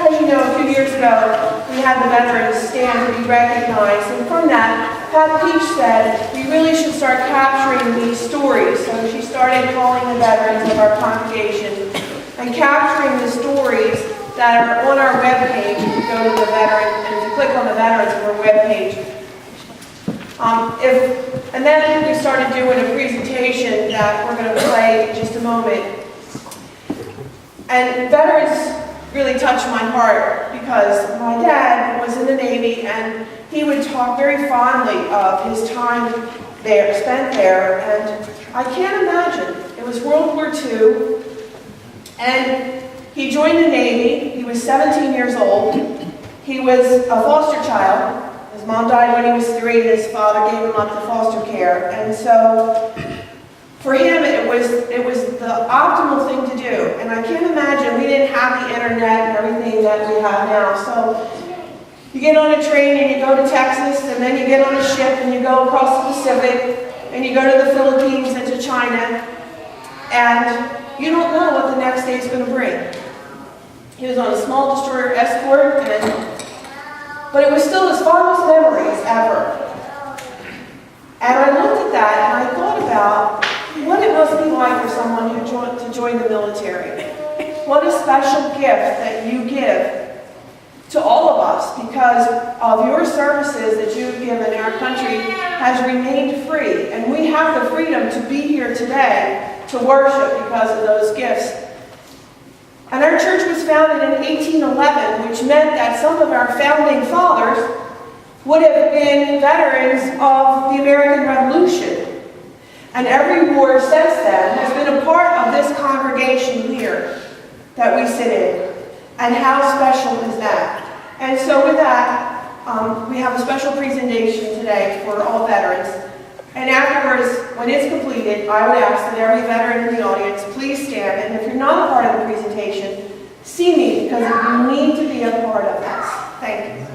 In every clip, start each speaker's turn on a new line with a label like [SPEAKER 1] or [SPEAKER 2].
[SPEAKER 1] As you know, a few years ago, we had the veterans stand to be recognized, and from that, Pat Peach said, we really should start capturing these stories. So she started calling the veterans of our congregation and capturing the stories that are on our webpage. If you go to the veteran, and if you click on the veterans of our webpage, and then we started doing a presentation that we're going to play in just a moment. And veterans really touched my heart because my dad was in the Navy and he would talk very fondly of his time there, spent there, and I can't imagine. It was World War II, and he joined the Navy. He was 17 years old. He was a foster child. His mom died when he was 3, and his father gave him up to foster care, and so for him, it was the optimal thing to do. And I can't imagine, we didn't have the internet and everything that we have now. So you get on a train and you go to Texas, and then you get on a ship and you go across the Pacific, and you go to the Philippines and to China, and you don't know what the next day is going to bring. He was on a small destroyer escort, but it was still his fondest memories ever. And I looked at that and I thought about what it must be like for someone to join the military. What a special gift that you give to all of us, because of your services that you've given. Our country has remained free, and we have the freedom to be here today to worship because of those gifts. And our church was founded in 1811, which meant that some of our founding fathers would have been veterans of the American Revolution. And every war since then has been a part of this congregation here that we sit in. And how special is that? And so with that, we have a special presentation today for all veterans. And afterwards, when it's completed, I would ask that every veteran in the audience please stand. And if you're not a part of the presentation, see me, because you need to be a part of this. Thank you.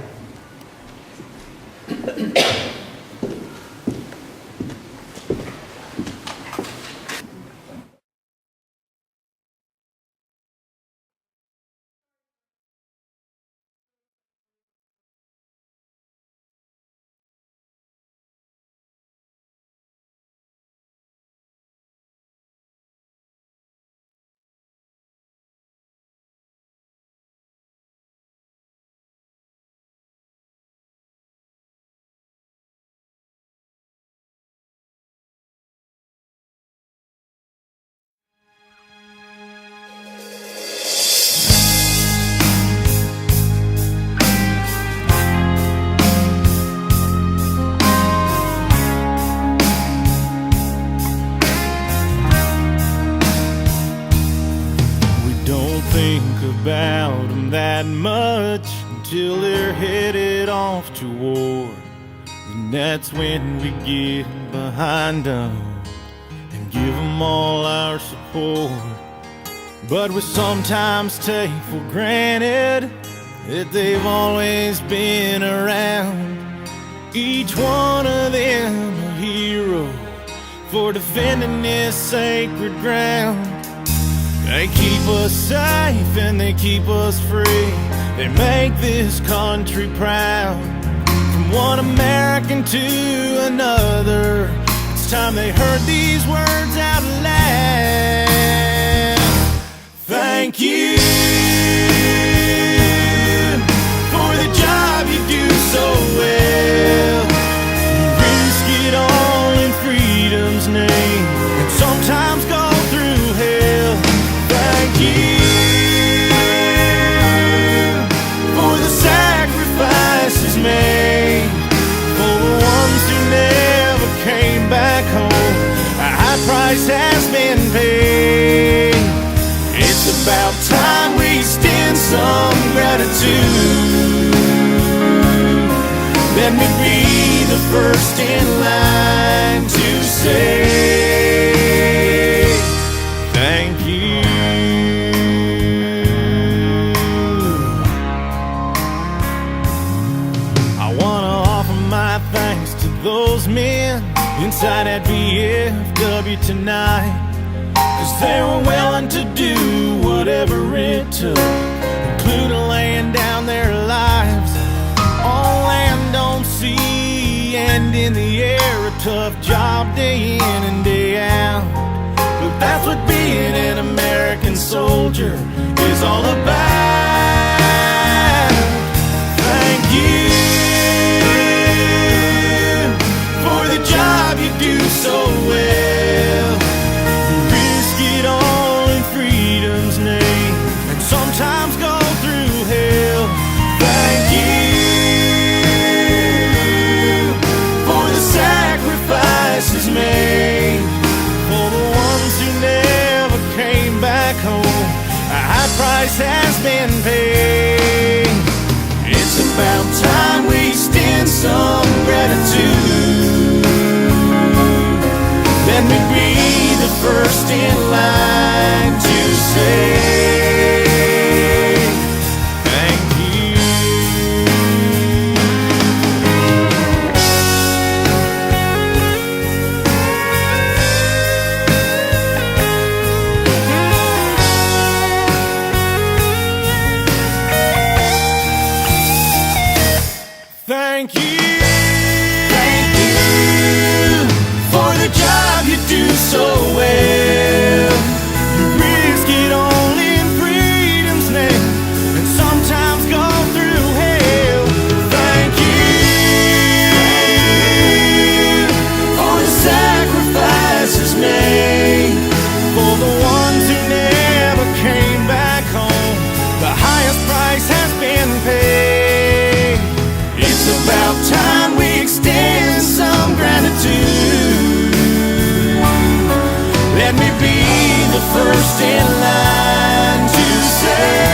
[SPEAKER 2] About them that much until they're headed off to war, and that's when we get behind them and give them all our support. But we sometimes take for granted that they've always been around, each one of them a hero for defending this sacred ground. They keep us safe and they keep us free. They make this country proud. From one American to another, it's time they heard these words out loud. Thank you for the job you do so well. You risk it all in freedom's name, and sometimes go through hell. Thank you for the sacrifices made, for the ones who never came back home. A high price has been paid. It's about time we extend some gratitude. Let me be the first in line to say thank you. Those men inside that VFW tonight, 'cause they were willing to do whatever it took, including laying tough job day in and day out. But that's what being an American soldier is all about. Thank you for the job you do so well. You risk it all in freedom's name and sometimes go through hell. Thank you for the sacrifices made, for the ones who never came back home. A high price has been paid. It's about time we extend some gratitude. Let me be the first in line to say thank you. Thank you. Thank you for the job you do so well. You risk it all in freedom's name and sometimes go through hell. Thank you for the sacrifices made, for the ones who never came back home. The highest price has been paid. It's about time we extend some gratitude. Let me be the first in line to say